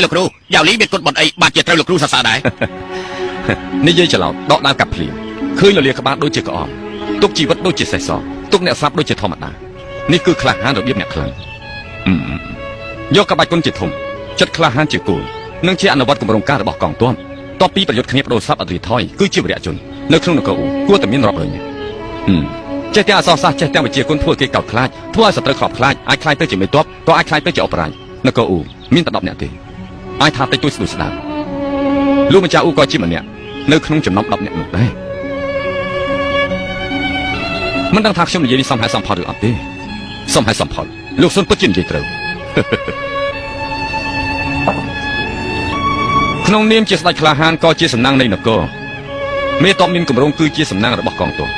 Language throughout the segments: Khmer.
លោកគ្រូយ៉ាវលីមានគុណបុណ្យអីបានជាត្រូវលោកគ្រូសរសើរដែរនិយាយច្រឡំដកដាវកាប់ភ្លៀងឃើញលលាក្បាលដូចជាក្អមទុកជីវិតដូចជាសេះសទុកអ្នកស្លាប់ដូចជាធម្មតានេះគឺក្លាហានរបៀបអ្នកខ្លាំងយកក្បាច់គុណជាធំចិត្តក្លាហានជាគោលនិងជាអនុវត្តគម្រោងការរបស់កងទ័ពតបពីប្រយុទ្ធគ្នាបដូរស័ព្ទអធិថយគឺជាវីរៈជននៅក្នុងនគរអ៊ូគួរតែមានរាប់រយនាក់ចេះទាំងអសរសាស្ត្រចេះទាំងវិជ្ជាគុណធ្វើគេកោតខ្លាចធ្វើឲ្យសត្រូវខ្លោបខ្លាចអាចខ្លាចទៅជាមេទ័ពក៏អាចខ្លាចទៅជាអបរាជនគរអ៊ូមានតែ10នាក់ទេអាចថាតិចតួចស្ដួយស្ដាប់លោកម្ចាស់អ៊ូក៏ជាម្នាក់នៅក្នុងចំណោម10នាក់នោះដែរមិនដឹងថាខ្ញុំនិយាយនេះសមហេតុសមផលឬអត់ទេសមហេតុសមផលលោកសុនពិតជានិយាយត្រូវក្នុងនាមជាស្ដេចក្លាហានក៏ជាសំណាងនៃនគរមេតបមានគម្រោងគឺជាសំណាងរបស់កងទ័ព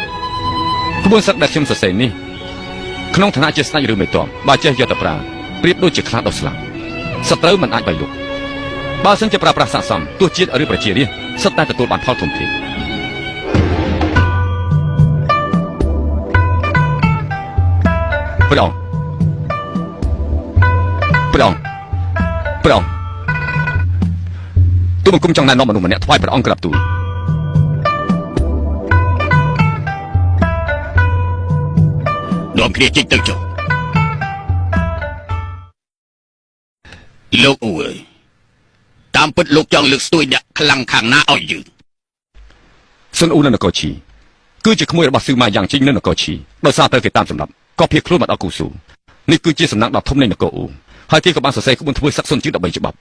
ក្បួនសឹកដែលខ្ញុំសរសេរនេះក្នុងឋានៈជាស្ដេចឬមេតបបើចេះយកទៅប្រើប្រៀបដូចជាខ្លាដុសស្លាប់សត្រូវមិនអាចបាយលុកបើសិនជាប្រើប្រាស់ស័ក្តិសមទោះជាតិឬប្រជារាស្ត្រសុទ្ធតែទទួលបានផលធំធេងព្រះអង្គទូបង្គំចង់ណែនាំមនុស្សម្នាក់ថ្វាយព្រះអង្គក្រាបទូលនាំគ្នាចេញទៅចុះលោកអ៊ូអើយតាមពិតលោកចង់លើកស្ទួយអ្នកខ្លាំងខាងណាឲ្យយើងសុនអ៊ូនៅនគរឈីគឺជាក្មួយរបស់ស៊ឺម៉ាយ៉ាងជីងនៅនគរឈីដោយសារតែគេតាមសម្រាប់ក៏ភៀសខ្លួនមកដល់គូស៊ូនេះគឺជាសំណាងដ៏ធំនៃនគរអ៊ូហើយគេក៏បានសរសេរក្បួនធ្វើសឹកសុនជឿ13ច្បាប់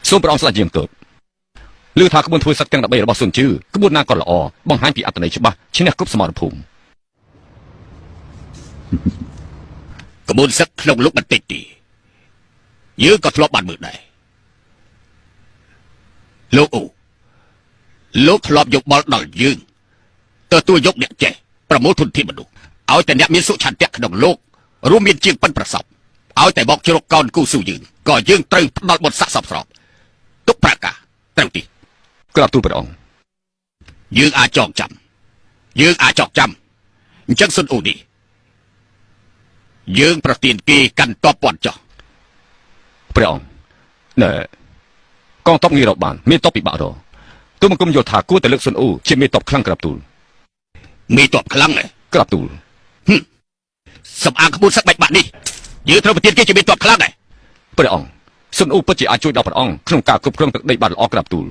សូមព្រះអង្គស្ដេចយាងទតឮថាក្បួនធ្វើសឹកទាំង13របស់សុនជឿក្បួនណាក៏ល្អបង្ហាញពីអត្ថន័យច្បាស់ឈ្នះគ្រប់សមរភូមិក្បួនសឹកក្នុងលោកបន្តិចទីយើងក៏ធ្លាប់បានមើលដែរលោកអូលោកធ្លាប់យកបល់ដល់យើងទទួលយកអ្នកចេះប្រមូលធនធានមនុស្សឲ្យតែអ្នកមានសុឆន្ទៈក្នុងលោករួមមានជាងប៉ិនប្រសពឲ្យតែបកជ្រកកោនគូស៊ូយើងក៏យើងត្រូវផ្ដាល់បុណ្យស័ក្តិសពស្របទុកប្រកាសត្រូវទីក្រាបទូលព្រះអង្គយើងអាចចងចាំអញ្ចឹងសុនអ៊ូនេះយើងប្រទានគេកាន់តបពាន់ចោះព្រះអង្គណែកងទ័ពងាយរកបានមានទ័ពពិបាករកទូមង្គមយល់ថាគួរតែលើកសុនអ៊ូជាមេទ័ពខ្លាំងក្រាបទូលមេទ័ពខ្លាំងក្រាបទូលសម្អាងក្បួនសឹកបាច់បាក់នេះយើងត្រូវប្រទានគេជាមេទ័ពខ្លាំងព្រះអង្គសុនអ៊ូពិតជាអាចជួយដល់ព្រះអង្គក្នុងការគ្រប់គ្រងទឹកដីបានល្អក្រាបទូល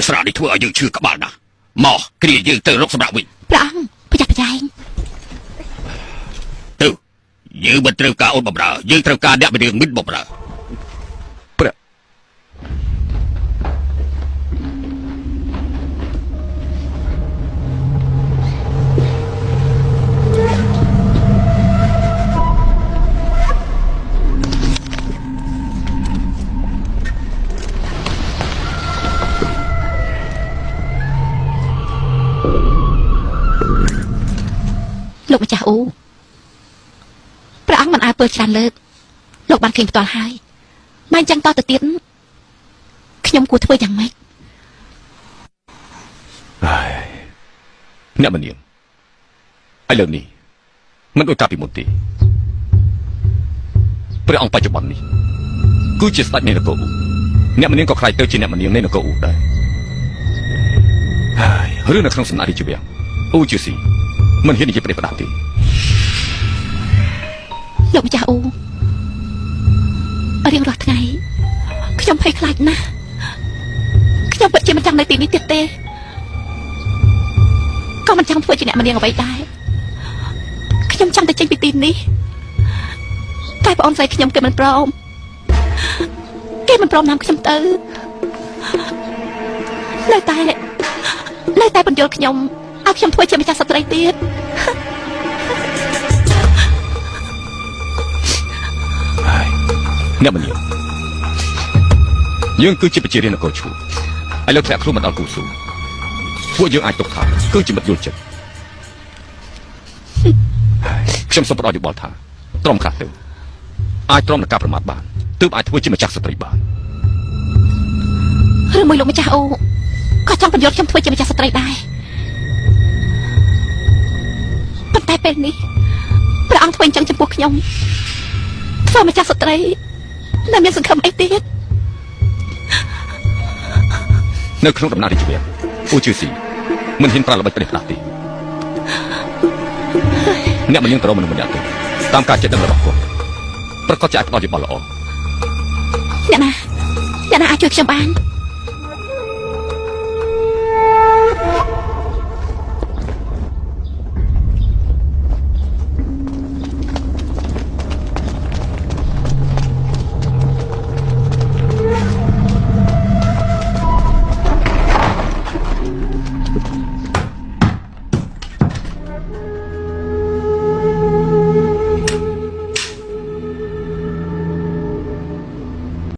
ស្រែនេះធ្វើឲ្យយើងឈឺក្បាលណាស់មកគ្រាយើងទៅរកសម្រាប់វិញព្រះអង្គប្រយ័ត្នប្រយែងទៅយើងមិនត្រូវការអូនបំរើយើងត្រូវការអ្នកមានរឿងមិនបំរើលោកម្ចាស់អ៊ូព្រះអង្គមិនអើពើច្រើនលើកលោកបានឃើញផ្ទាល់ហើយមិនចឹងតទៅទៀតខ្ញុំគួរធ្វើយ៉ាងម៉េចអ្នកមនាងឥឡូវនេះមិនដូចកាលពីមុនទេព្រះអង្គបច្ចុប្បន្ននេះគឺជាស្ដេចនៃនគរអ៊ូអ្នកមនាងក៏ខ្លាចទៅជាអ្នកមនាងនៃនគរអ៊ូដែររឿងនៅក្នុងសំណាក់រាជវាំងអ៊ូជាស៊ីមិនហ៊ាននិយាយប្រេះផ្ដាស់ទេលោកម្ចាស់អ៊ូរៀងរាល់ថ្ងៃខ្ញុំភ័យខ្លាចណាស់ខ្ញុំពិតជាមិនចង់នៅទីនេះទៀតទេក៏មិនចង់ធ្វើជាអ្នកមនាងអ្វីដែរខ្ញុំចង់ទៅចេញពីទីនេះតែបងអូនស្រីខ្ញុំគេមិនព្រមនាំខ្ញុំទៅនៅតែបញ្យល់ខ្ញុំឲ្យខ្ញុំធ្វើជាម្ចាស់ស្ត្រីទៀតអ្នកមនាងយើងគឺជាប្រជារាស្ត្រនគរឈូឥឡូវធ្លាក់ខ្លួនមកដល់គូស៊ូពួកយើងអាចទុកថាគឺជាមិត្តយល់ចិត្តខ្ញុំសូមផ្ដល់យោបល់ថាត្រឹមខ្លះទៅ អាចទ្រាំនឹងការប្រមាថបានទើបអាចធ្វើជាម្ចាស់ស្ត្រីបាន ឬមួយលោកម្ចាស់អូក៏ចង់បញ្យល់ខ្ញុំធ្វើជាម្ចាស់ស្ត្រីដែរប៉ុន្តែពេលនេះព្រះអង្គធ្វើអញ្ចឹងចំពោះខ្ញុំធ្វើម្ចាស់ស្ត្រីនៅមានសង្ឃឹមអីទៀត នៅក្នុងដំណើររាជវាំងអូជឿស៊ីមិនហ៊ានប្រាល្បិចប្រទេសដាស់ទេអ្នកមិននឹងត្រូវមនុស្សម្នាក់ទេតាមការចិត្តដឹងរបស់គាត់ប្រកាសជាអាចផ្ដល់យោបល់ល្អ អ្នកណាអាចជួយខ្ញុំបាន